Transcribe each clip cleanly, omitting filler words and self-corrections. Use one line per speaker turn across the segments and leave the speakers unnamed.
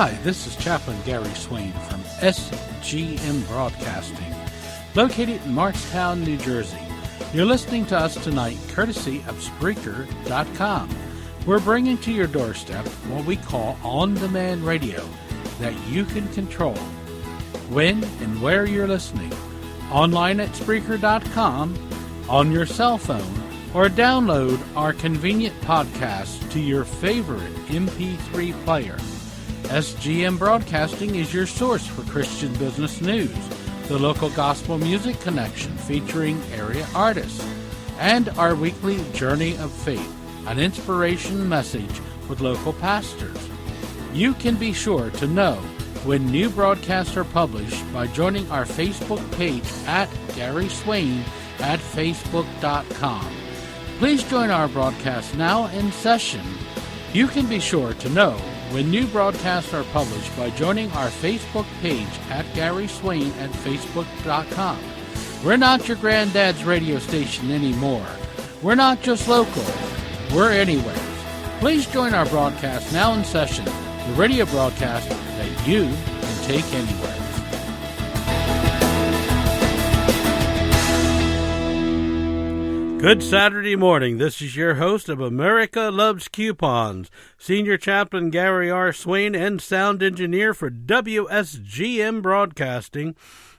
Hi, this is Chaplain Gary Swain from SJS Broadcasting, located in Marshtown, New Jersey. You're listening to us tonight courtesy of Spreaker.com. We're bringing to your doorstep what we call on-demand radio that you can control when and where you're listening. Online at Spreaker.com, on your cell phone, or download our convenient podcast to your favorite MP3 player. SGM Broadcasting is your source for Christian business news, the local gospel music connection featuring area artists, and our weekly Journey of Faith, an inspiration message with local pastors. You can be sure to know when new broadcasts are published by joining our Facebook page at Gary Swain at Facebook.com. Please join our broadcast now in session. You can be sure to know when new broadcasts are published by joining our Facebook page at Gary Swain at Facebook.com. We're not your granddad's radio station anymore. We're not just local. We're anywhere. Please join our broadcast now in session, the radio broadcast that you can take anywhere. Good Saturday morning. This is your host of America Loves Coupons, Senior Chaplain Gary R. Swain, and sound engineer for WSGM Broadcasting,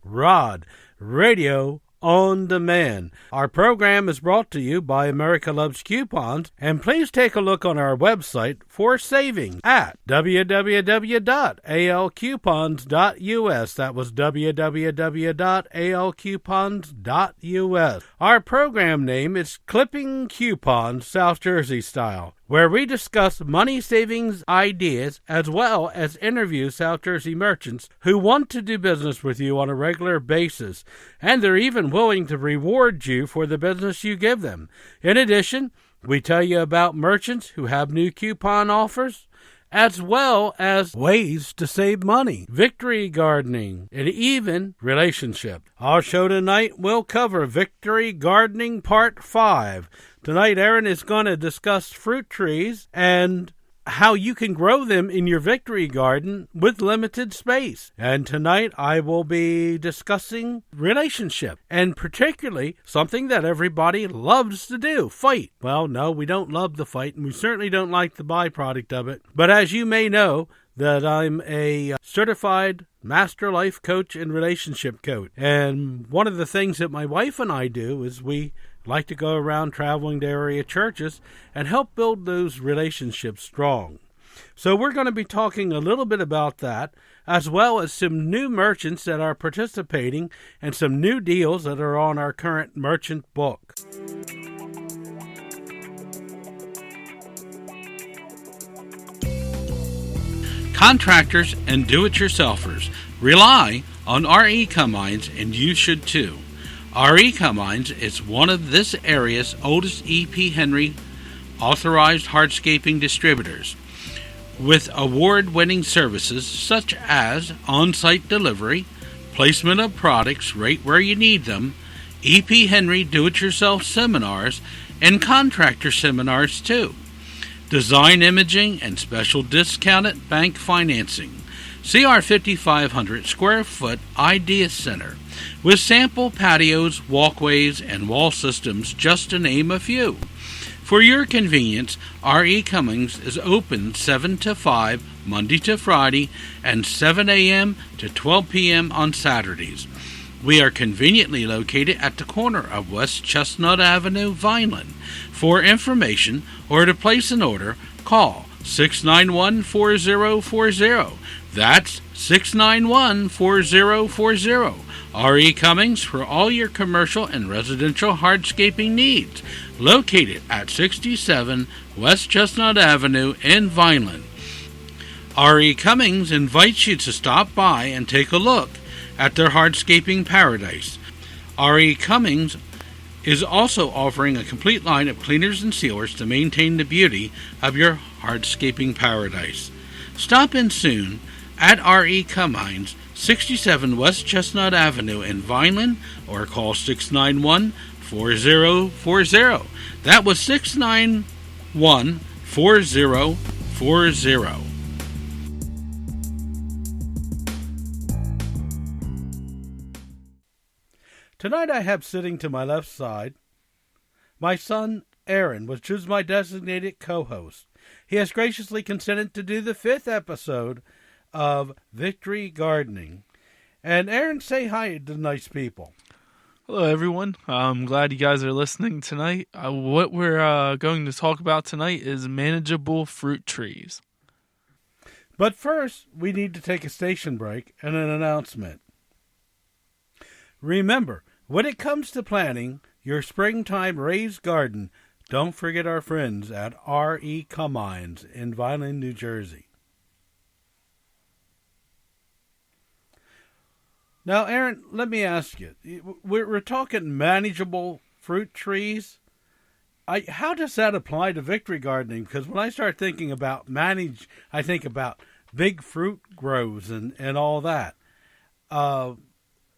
ROD, Radio on Demand. Our program is brought to you by America Loves Coupons, and please take a look on our website for savings at www.alcoupons.us. That was www.alcoupons.us. Our program name is Clipping Coupons South Jersey Style, where we discuss money savings ideas as well as interview South Jersey merchants who want to do business with you on a regular basis, and they're even willing to reward you for the business you give them. In addition, we tell you about merchants who have new coupon offers, as well as ways to save money, victory gardening, and even relationship. Our show tonight will cover Victory Gardening Part 5. Tonight, Aaron is going to discuss fruit trees and how you can grow them in your victory garden with limited space. And tonight, I will be discussing relationship, and particularly something that everybody loves to do, fight. Well, no, we don't love the fight, and we certainly don't like the byproduct of it. But as you may know, that I'm a certified master life coach and relationship coach. And one of the things that my wife and I do is we like to go around traveling to area churches and help build those relationships strong. So we're going to be talking a little bit about that, as well as some new merchants that are participating and some new deals that are on our current merchant book. Contractors and do-it-yourselfers rely on RE Combines, and you should too. RE Combines is one of this area's oldest E.P. Henry authorized hardscaping distributors, with award-winning services such as on-site delivery, placement of products right where you need them, E.P. Henry do-it-yourself seminars, and contractor seminars too. Design imaging and special discounted bank financing. See our 5,500 square foot Idea Center with sample patios, walkways, and wall systems, just to name a few. For your convenience, R.E. Cummings is open 7 to 5 Monday to Friday and 7 a.m. to 12 p.m. on Saturdays. We are conveniently located at the corner of West Chestnut Avenue, Vineland. For information or to place an order, call 691-4040. That's 691-4040. R.E. Cummings for all your commercial and residential hardscaping needs. Located at 67 West Chestnut Avenue in Vineland. R.E. Cummings invites you to stop by and take a look at their hardscaping paradise. R.E. Cummings is also offering a complete line of cleaners and sealers to maintain the beauty of your hardscaping paradise. Stop in soon at R.E. Cummings, 67 West Chestnut Avenue in Vineland, or call 691-4040. That was 691-4040. Tonight I have sitting to my left side my son Aaron, which is my designated co-host. He has graciously consented to do the 5th episode of Victory Gardening. And Aaron, say hi to the nice people.
Hello, everyone. I'm glad you guys are listening tonight. What we're going to talk about tonight is manageable fruit trees.
But first, we need to take a station break and an announcement. Remember, when it comes to planting your springtime raised garden, don't forget our friends at R.E. Cummines in Vineland, New Jersey. Now, Aaron, let me ask you. We're talking manageable fruit trees. How does that apply to victory gardening? Because when I start thinking about I think about big fruit groves and all that.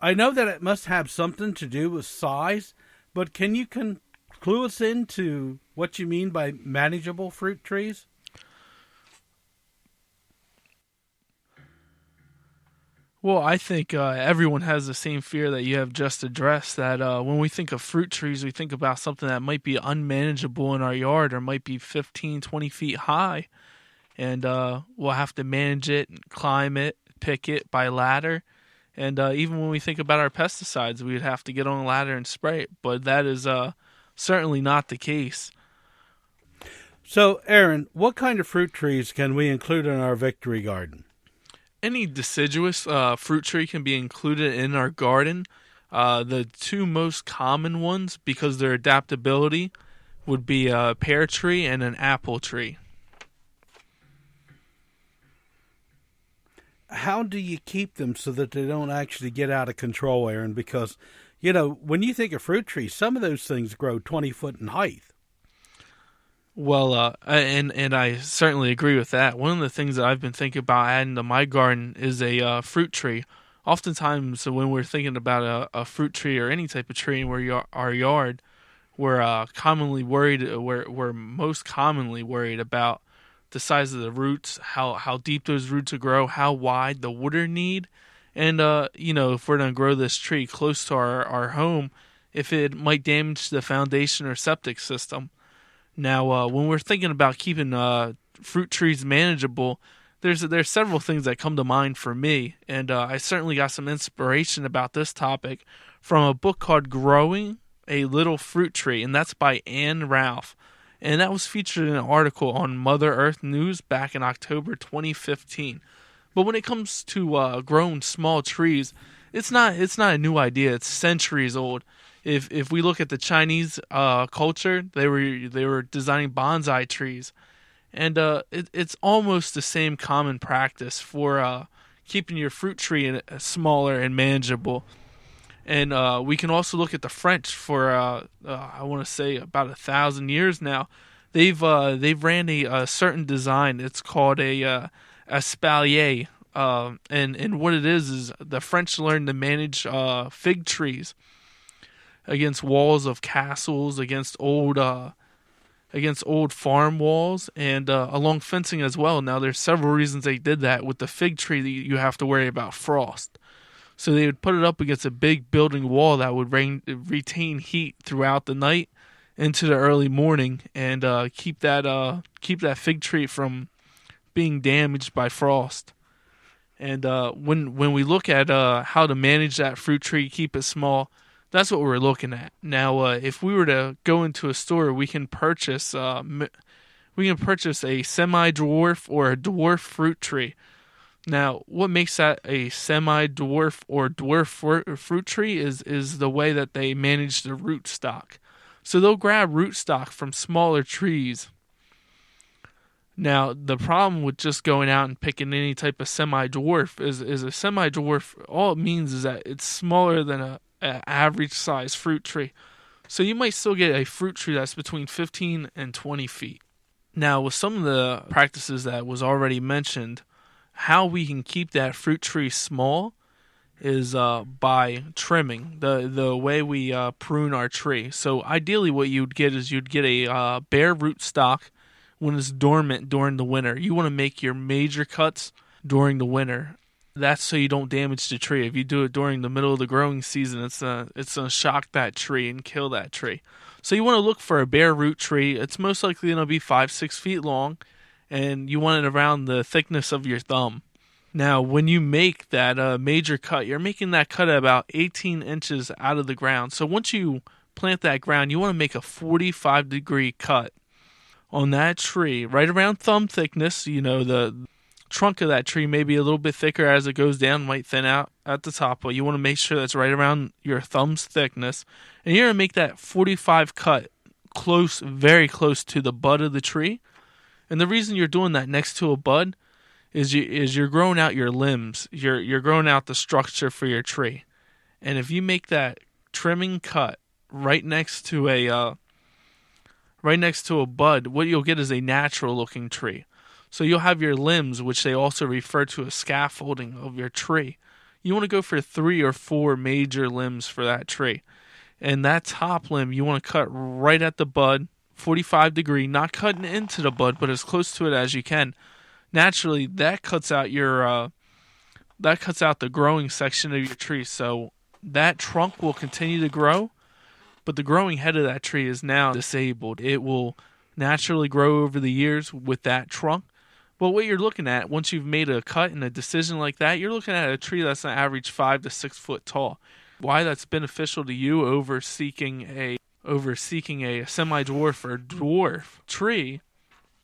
I know that it must have something to do with size, but can you clue us into what you mean by manageable fruit trees?
Well, I think everyone has the same fear that you have just addressed, that when we think of fruit trees, we think about something that might be unmanageable in our yard or might be 15, 20 feet high. And we'll have to manage it, climb it, pick it by ladder. And even when we think about our pesticides, we'd have to get on a ladder and spray it. But that is certainly not the case.
So, Aaron, what kind of fruit trees can we include in our victory garden?
Any deciduous fruit tree can be included in our garden. The two most common ones, because their adaptability, would be a pear tree and an apple tree.
How do you keep them so that they don't actually get out of control, Aaron? Because, you know, when you think of fruit trees, some of those things grow 20 foot in height.
Well, and I certainly agree with that. One of the things that I've been thinking about adding to my garden is a fruit tree. Oftentimes, when we're thinking about a fruit tree or any type of tree in our yard, we're commonly worried. We're most commonly worried about the size of the roots, how deep those roots will grow, how wide the water need, and if we're going to grow this tree close to our home, if it might damage the foundation or septic system. Now, when we're thinking about keeping fruit trees manageable, there's several things that come to mind for me, and I certainly got some inspiration about this topic from a book called Growing a Little Fruit Tree, and that's by Anne Ralph, and that was featured in an article on Mother Earth News back in October 2015. But when it comes to growing small trees, it's not a new idea. It's centuries old. If we look at the Chinese culture, they were designing bonsai trees, and it's almost the same common practice for keeping your fruit tree smaller and manageable. And we can also look at the French for I want to say about 1,000 years now. They've ran a certain design. It's called a espalier, and what it is the French learned to manage fig trees against walls of castles, against old farm walls, and along fencing as well. Now, there's several reasons they did that. With the fig tree, you have to worry about frost. So they would put it up against a big building wall that would retain heat throughout the night into the early morning, and keep that fig tree from being damaged by frost. And when we look at how to manage that fruit tree, keep it small, that's what we're looking at. Now, if we were to go into a store, we can purchase a semi-dwarf or a dwarf fruit tree. Now, what makes that a semi-dwarf or dwarf fruit tree is the way that they manage the root stock. So they'll grab root stock from smaller trees. Now, the problem with just going out and picking any type of semi-dwarf is a semi-dwarf, all it means is that it's smaller than an average size fruit tree. So you might still get a fruit tree that's between 15 and 20 feet. Now, with some of the practices that was already mentioned, how we can keep that fruit tree small is by trimming, the way we prune our tree. So ideally what you'd get a bare root stock when it's dormant during the winter. You want to make your major cuts during the winter. That's so you don't damage the tree. If you do it during the middle of the growing season, it's gonna shock that tree and kill that tree. So you want to look for a bare root tree. It's most likely going to be 5-6 feet long, and you want it around the thickness of your thumb. Now, when you make that major cut, you're making that cut at about 18 inches out of the ground. So once you plant that ground, you want to make a 45-degree cut on that tree, right around thumb thickness. You know, the trunk of that tree may be a little bit thicker as it goes down, might thin out at the top, but you want to make sure that's right around your thumb's thickness. And you're going to make that 45 cut close, very close to the bud of the tree. And the reason you're doing that next to a bud is you're growing out your limbs. You're growing out the structure for your tree. And if you make that trimming cut right next to a bud, what you'll get is a natural looking tree. So you'll have your limbs, which they also refer to as scaffolding of your tree. You want to go for 3 or 4 major limbs for that tree. And that top limb, you want to cut right at the bud, 45 degree, not cutting into the bud, but as close to it as you can. Naturally, that cuts out the growing section of your tree. So that trunk will continue to grow, but the growing head of that tree is now disabled. It will naturally grow over the years with that trunk. But what you're looking at, once you've made a cut and a decision like that, you're looking at a tree that's an average 5 to 6 foot tall. Why that's beneficial to you over seeking a semi-dwarf or dwarf tree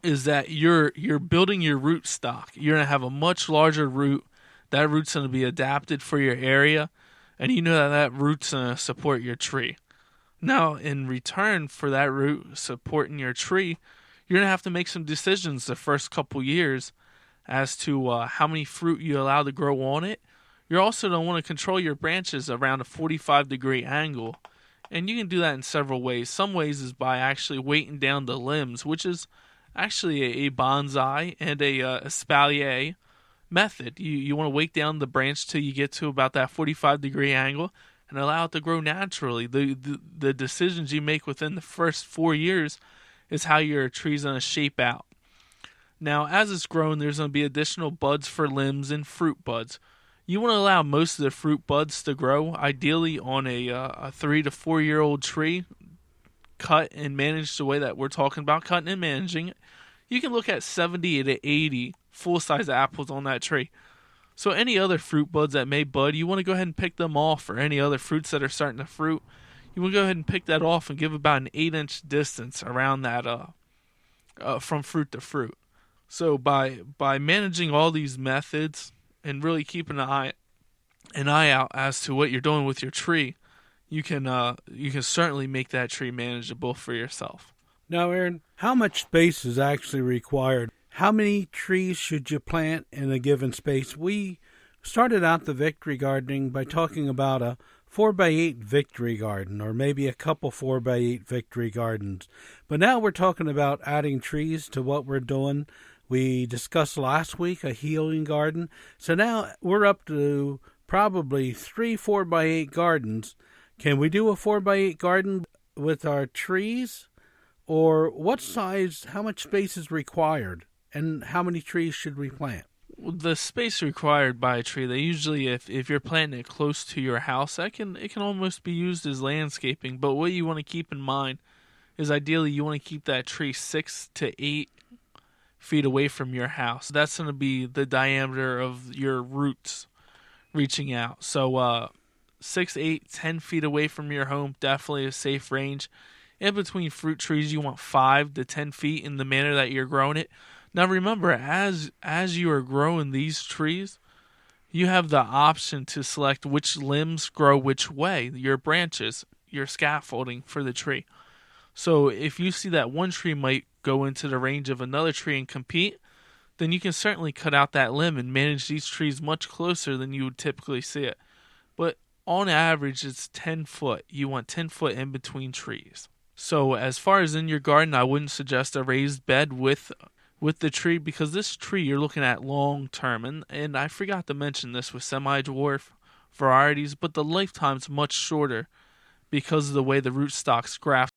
is that you're building your root stock. You're going to have a much larger root. That root's going to be adapted for your area, and you know that root's going to support your tree. Now, in return for that root supporting your tree, you're going to have to make some decisions the first couple years as to how many fruit you allow to grow on it. You're also going to want to control your branches around a 45-degree angle. And you can do that in several ways. Some ways is by actually weighting down the limbs, which is actually a bonsai and a espalier method. You want to weight down the branch till you get to about that 45-degree angle and allow it to grow naturally. The decisions you make within the first 4 years is how your tree's going to shape out. Now, as it's grown, there's going to be additional buds for limbs and fruit buds. You want to allow most of the fruit buds to grow, ideally on a 3 to 4 year old tree, cut and managed the way that we're talking about, cutting and managing it. You can look at 70 to 80 full-size apples on that tree. So any other fruit buds that may bud, you want to go ahead and pick them off, or any other fruits that are starting to fruit. You want to go ahead and pick that off and give about an 8-inch distance around that from fruit to fruit. So by managing all these methods and really keeping an eye out as to what you're doing with your tree, you can certainly make that tree manageable for yourself.
Now, Aaron, how much space is actually required? How many trees should you plant in a given space? We started out the victory gardening by talking about a 4x8 victory garden, or maybe a couple 4x8 victory gardens. But now we're talking about adding trees to what we're doing. We discussed last week a healing garden. So now we're up to probably 3 4x8 gardens. Can we do a 4x8 garden with our trees? Or what size, how much space is required? And how many trees should we plant?
The space required by a tree, they usually, if you're planting it close to your house, it can almost be used as landscaping. But what you want to keep in mind is ideally you want to keep that tree 6 to 8 feet away from your house. That's going to be the diameter of your roots reaching out. So 6, 8, 10 feet away from your home, definitely a safe range. In between fruit trees, you want 5 to 10 feet in the manner that you're growing it. Now remember, as you are growing these trees, you have the option to select which limbs grow which way, your branches, your scaffolding for the tree. So if you see that one tree might go into the range of another tree and compete, then you can certainly cut out that limb and manage these trees much closer than you would typically see it. But on average, it's 10 foot. You want 10 foot in between trees. So as far as in your garden, I wouldn't suggest a raised bed with the tree, because this tree you're looking at long term, and I forgot to mention this with semi-dwarf varieties, but the lifetime's much shorter because of the way the rootstocks graft